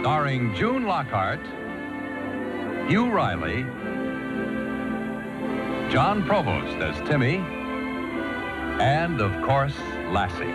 Starring June Lockhart, Hugh Riley, John Provost as Timmy, and, of course, Lassie.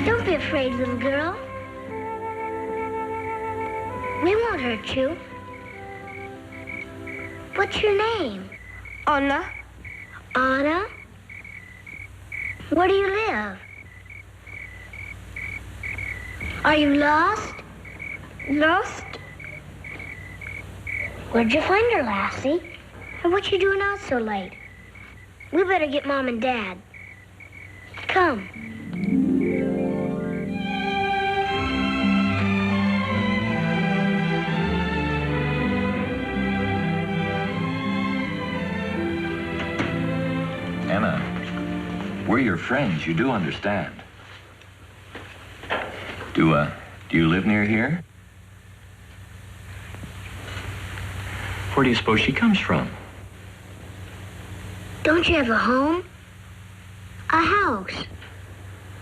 Don't be afraid, little girl. We won't hurt you. What's your name? Anna. Anna? Where do you live? Are you lost? Lost? Where'd you find her, Lassie? And what you doing out so late? We better get Mom and Dad. Come. Anna, we're your friends. You do understand. Do you live near here? Where do you suppose she comes from? Don't you have a home? A house?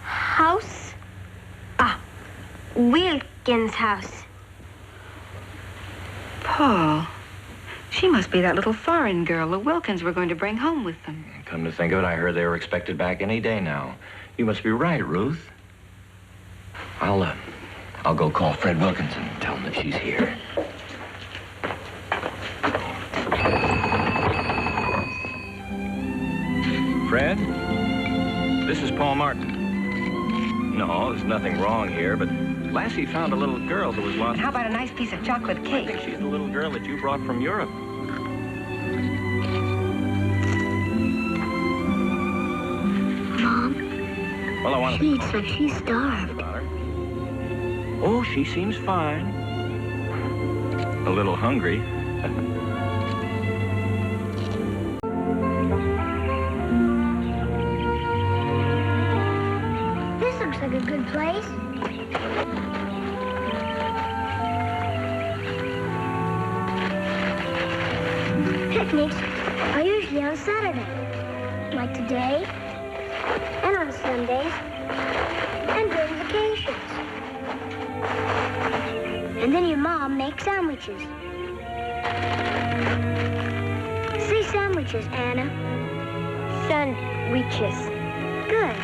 House? Ah, Wilkins' house. Paul, she must be that little foreign girl the Wilkins were going to bring home with them. Come to think of it, I heard they were expected back any day now. You must be right, Ruth. I'll go call Fred Wilkins and tell him that she's here. Fred? This is Paul Martin. No, there's nothing wrong here, but Lassie found a little girl who was lost. How about a nice piece of chocolate I cake? think she's the little girl that you brought from Europe. Mom, Well, I wanted she to eats like she's starved. about her. Oh, she seems fine. A little hungry. This looks like a good place. Picnics are usually on Saturday, like today, and on Sundays, and during vacations. And then your mom makes sandwiches. Say sandwiches, Anna. Sandwiches. Good.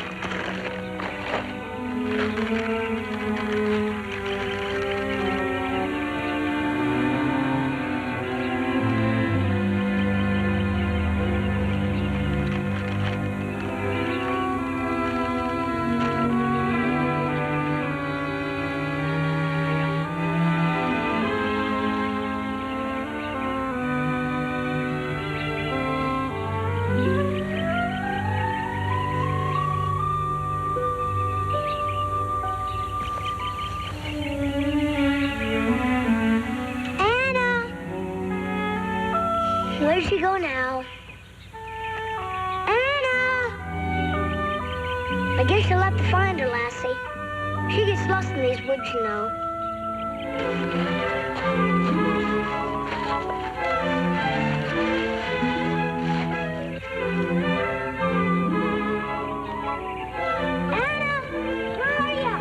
Where'd she go now? Anna! I guess you'll have to find her, Lassie. She gets lost in these woods, you know. Anna! Where are you?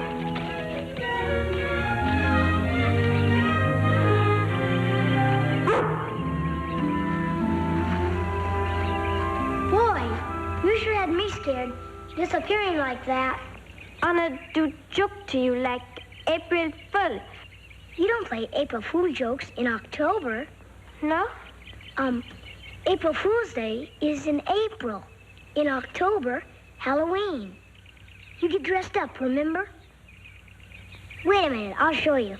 Boy, you sure had me scared, disappearing like that. Anna do joke to you like April Fool. You don't play April Fool jokes in October. No? April Fool's Day is in April. In October, Halloween. You get dressed up, remember? Wait a minute, I'll show you.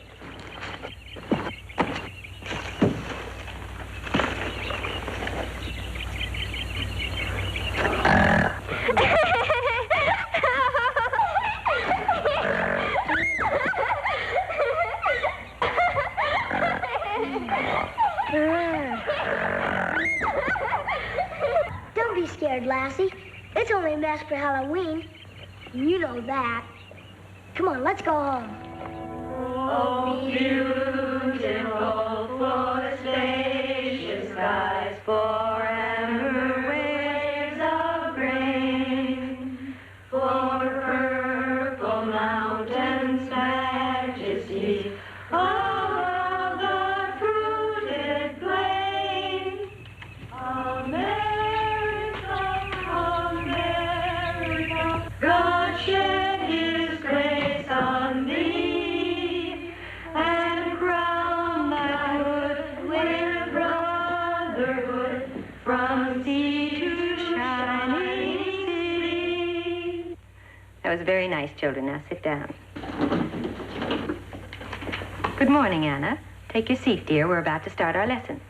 Don't be scared, Lassie. It's only a mask for Halloween. You know that. Come on, let's go home. Oh, beautiful for spacious skies, for amber waves of grain, for purple mountains' majesty, above the fruited plain. America, America, God shed His grace on thee, and crown thy hood with brotherhood, from sea to shining sea. That was very nice, children. Now sit down. Good morning, Anna. Take your seat, dear. We're about to start our lessons.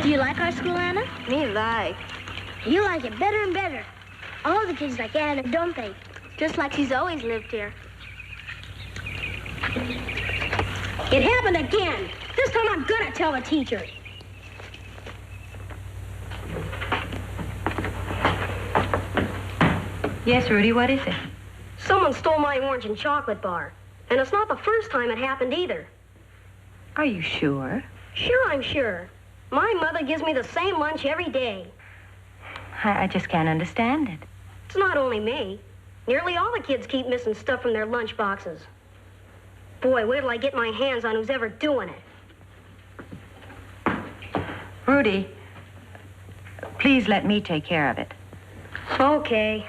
Do you like our school, Anna? Me like. You like it better and better. All the kids like Anna, don't they? Just like she's always lived here. It happened again. This time I'm gonna tell the teacher. Yes, Rudy, what is it? Someone stole my orange and chocolate bar. And it's not the first time it happened either. Are you sure? Sure, I'm sure. My mother gives me the same lunch every day. I just can't understand it. It's not only me. Nearly all the kids keep missing stuff from their lunch boxes. Boy, where till I get my hands on who's ever doing it? Rudy, please let me take care of it. Okay.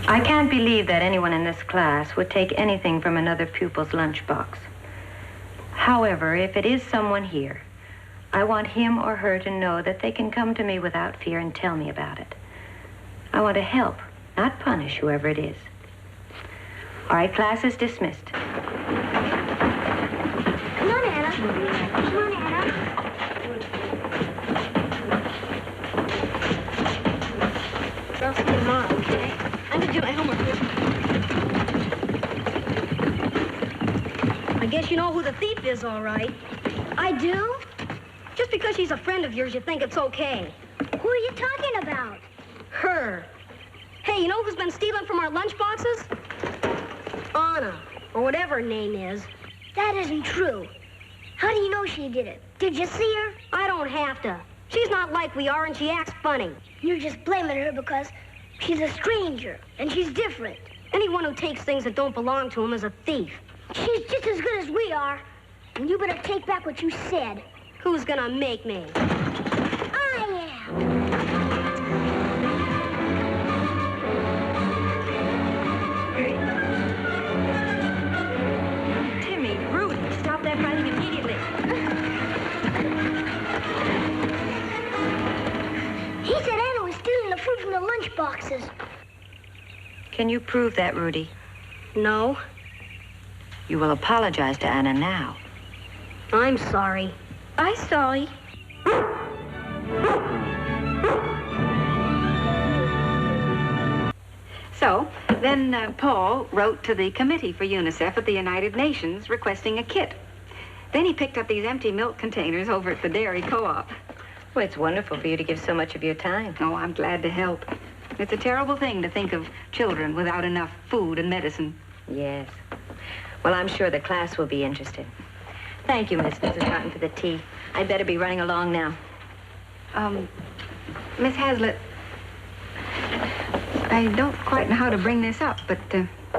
I can't believe that anyone in this class would take anything from another pupil's lunchbox. However, if it is someone here, I want him or her to know that they can come to me without fear and tell me about it. I want to help, not punish whoever it is. All right, class is dismissed. Come on, Anna. Come on, Anna. I'll see you tomorrow, okay? I'm gonna do my homework. I guess you know who the thief is, all right. I do? Just because she's a friend of yours, you think it's okay. Who are you talking about? Her. Hey, you know who's been stealing from our lunch boxes? Anna, or whatever her name is. That isn't true. How do you know she did it? Did you see her? I don't have to. She's not like we are, and she acts funny. You're just blaming her because she's a stranger, and she's different. Anyone who takes things that don't belong to him is a thief. She's just as good as we are, and you better take back what you said. Who's gonna make me? I am. Timmy, Rudy, stop that fighting and boxes. Can you prove that, Rudy? No, You will apologize to Anna now. I'm sorry. I'm sorry. So, then Paul wrote to the committee for UNICEF at the United Nations requesting a kit. Then he picked up these empty milk containers over at the dairy co-op. Well, it's wonderful for you to give so much of your time. Oh, I'm glad to help. It's a terrible thing to think of children without enough food and medicine. Yes. Well, I'm sure the class will be interested. Thank you, Mrs. Martin, for the tea. I'd better be running along now. Miss Hazlitt, I don't quite know how to bring this up, but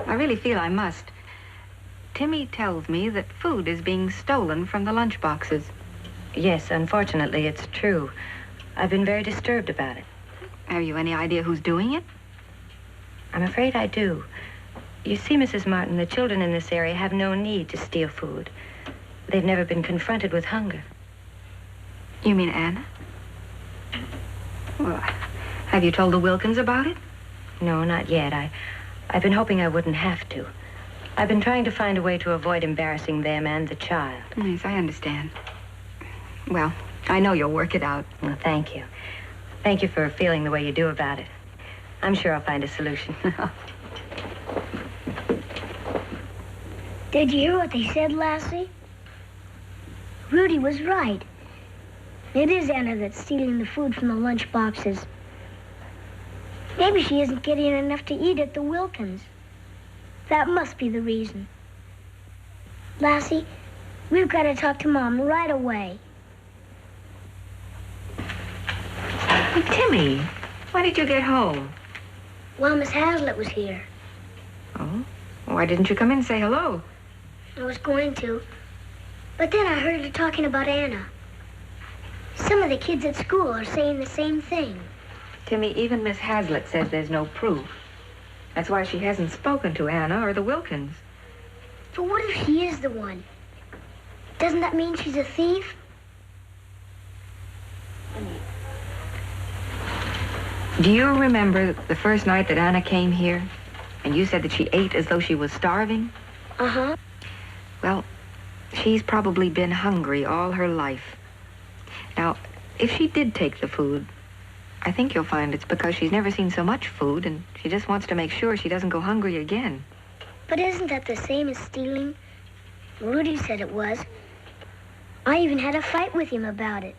I really feel I must. Timmy tells me that food is being stolen from the lunch boxes. Yes, unfortunately, it's true. I've been very disturbed about it. Have you any idea who's doing it? I'm afraid I do. You see, Mrs. Martin, the children in this area have no need to steal food. They've never been confronted with hunger. You mean Anna? Well, have you told the Wilkins about it? No, not yet. I've been hoping I wouldn't have to. I've been trying to find a way to avoid embarrassing them and the child. Yes, I understand. Well, I know you'll work it out. Well, thank you. Thank you for feeling the way you do about it. I'm sure I'll find a solution. Did you hear what they said, Lassie? Rudy was right. It is Anna that's stealing the food from the lunch boxes. Maybe she isn't getting enough to eat at the Wilkins. That must be the reason. Lassie, we've got to talk to Mom right away. Timmy, why did you get home? While Miss Hazlitt was here. Oh? Why didn't you come in and say hello? I was going to, but then I heard her talking about Anna. Some of the kids at school are saying the same thing. Timmy, even Miss Hazlitt says there's no proof. That's why she hasn't spoken to Anna or the Wilkins. But what if she is the one? Doesn't that mean she's a thief? Do you remember the first night that Anna came here? And you said that she ate as though she was starving? Uh-huh. Well, she's probably been hungry all her life. Now, if she did take the food, I think you'll find it's because she's never seen so much food and she just wants to make sure she doesn't go hungry again. But isn't that the same as stealing? Rudy said it was. I even had a fight with him about it.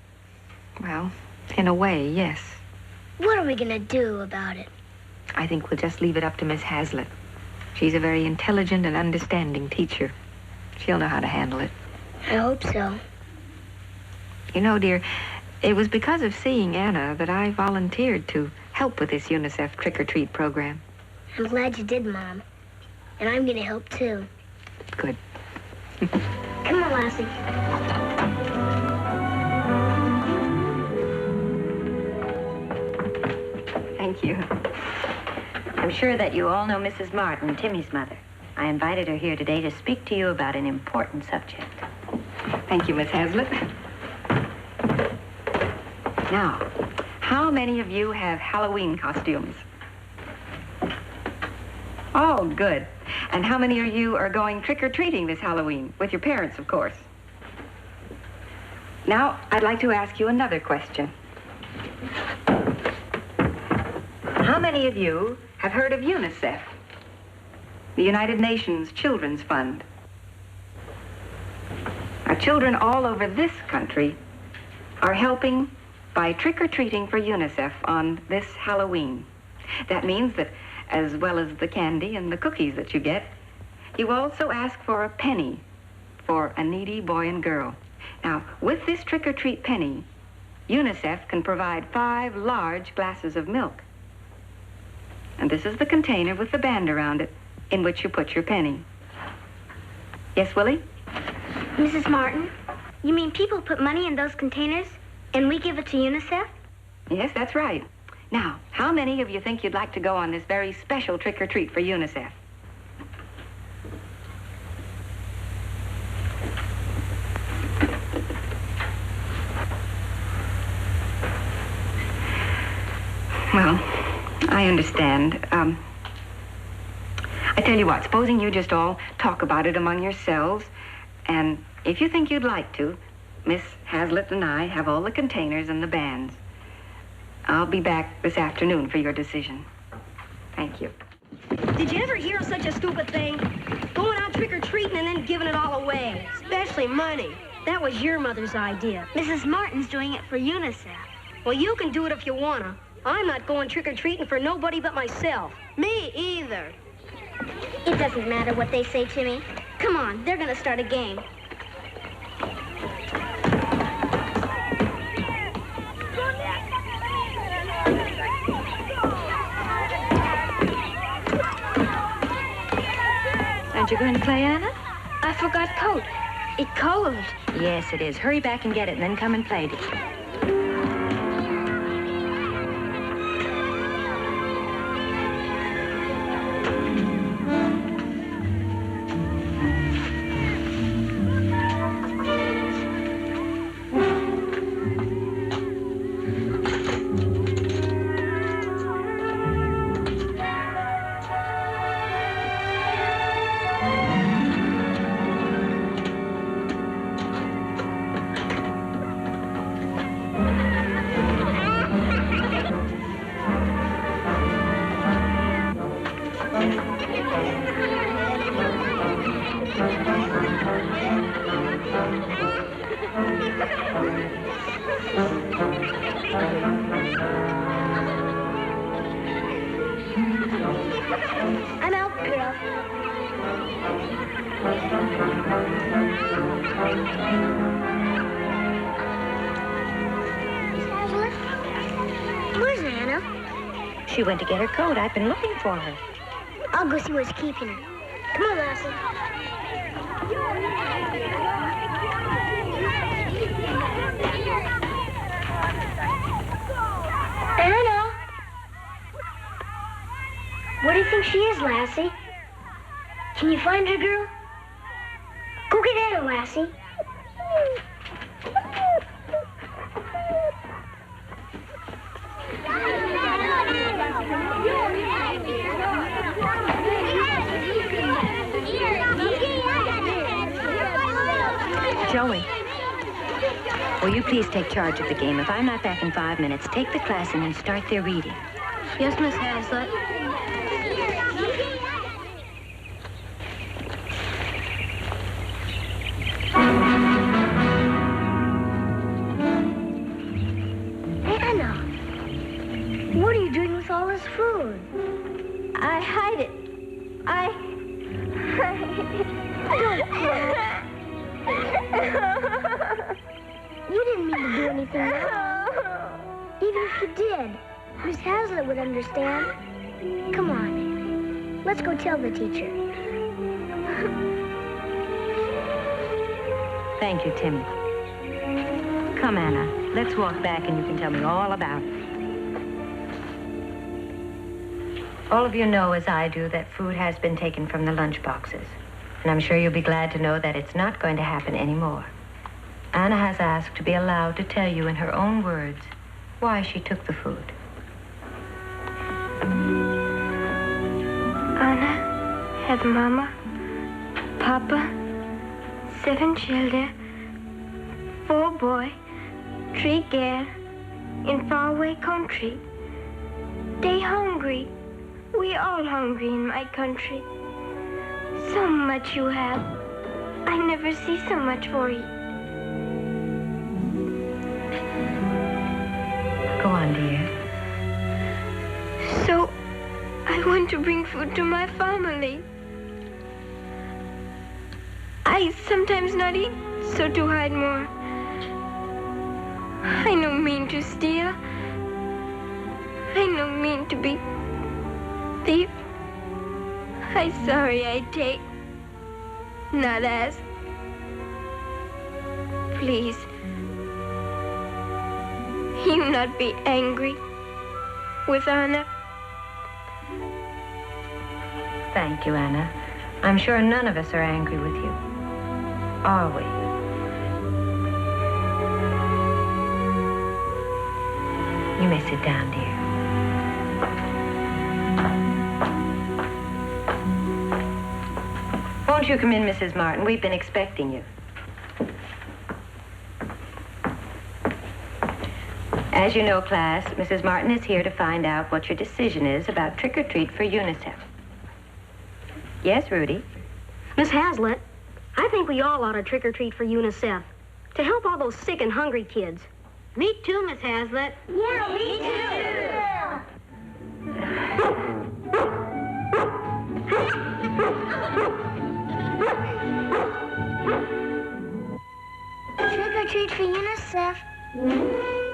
Well, in a way, yes. What are we gonna do about it? I think we'll just leave it up to Miss Hazlitt. She's a very intelligent and understanding teacher. She'll know how to handle it. I hope so. You know, dear, it was because of seeing Anna that I volunteered to help with this UNICEF trick-or-treat program. I'm glad you did, Mom. And I'm gonna help, too. Good. Come on, Lassie. Thank you. I'm sure that you all know Mrs. Martin, Timmy's mother. I invited her here today to speak to you about an important subject. Thank you, Miss Hazlitt. Now, how many of you have Halloween costumes? Oh, good. And how many of you are going trick-or-treating this Halloween? With your parents, of course. Now, I'd like to ask you another question. How many of you have heard of UNICEF, the United Nations Children's Fund? Now, children all over this country are helping by trick-or-treating for UNICEF on this Halloween. That means that as well as the candy and the cookies that you get, you also ask for a penny for a needy boy and girl. Now, with this trick-or-treat penny, UNICEF can provide 5 large glasses of milk. And this is the container with the band around it in which you put your penny. Yes, Willie? Mrs. Martin, you mean people put money in those containers and we give it to UNICEF? Yes, that's right. Now, how many of you think you'd like to go on this very special trick-or-treat for UNICEF? Well, I understand. I tell you what, supposing you just all talk about it among yourselves, and if you think you'd like to, Miss Hazlitt and I have all the containers and the bands. I'll be back this afternoon for your decision. Thank you. Did you ever hear of such a stupid thing? Going out trick-or-treating and then giving it all away. Especially money. That was your mother's idea. Mrs. Martin's doing it for UNICEF. Well, you can do it if you wanna. I'm not going trick-or-treating for nobody but myself. Me either. It doesn't matter what they say, Timmy. Come on, they're gonna start a game. Aren't you going to play, Anna? I forgot coat. It's cold. Yes, it is. Hurry back and get it, and then come and play, dear. I'm out, girl. Where's Anna? She went to get her coat. I've been looking for her. I'll go see what's keeping her. Come on, Lassie. Anna! Where do you think she is, Lassie? Can you find her, girl? Go get Anna, Lassie. Joey, will you please take charge of the game? If I'm not back in 5 minutes, take the class in and start their reading. Yes, Miss Hazlitt. Anna, what are you doing with all this food? I hide it. Don't cry. You didn't mean to do anything wrong. Even if you did, Miss Hazlitt would understand. Come on, let's go tell the teacher. Thank you, Timmy. Come, Anna. Let's walk back and you can tell me all about it. All of you know, as I do, that food has been taken from the lunch boxes. And I'm sure you'll be glad to know that it's not going to happen anymore. Anna has asked to be allowed to tell you in her own words why she took the food. Anna has mama, papa, 7 children, 4 boys, 3 girls in faraway country. They hungry. We all hungry in my country. So much you have. I never see so much for you. Go on, dear. So, I want to bring food to my family. I sometimes not eat, so to hide more. I no mean to steal. I no mean to be thief. I sorry I take, not ask. Please, you not be angry with Anna. Thank you, Anna. I'm sure none of us are angry with you. Are we? You may sit down, dear. Won't you come in, Mrs. Martin? We've been expecting you. As you know, class, Mrs. Martin is here to find out what your decision is about trick-or-treat for UNICEF. Yes, Rudy? Miss Hazlitt, I think we all ought to trick-or-treat for UNICEF to help all those sick and hungry kids. Me too, Miss Hazlitt. Yeah, me too. Trick or treat for UNICEF.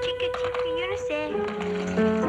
Trick or treat for UNICEF.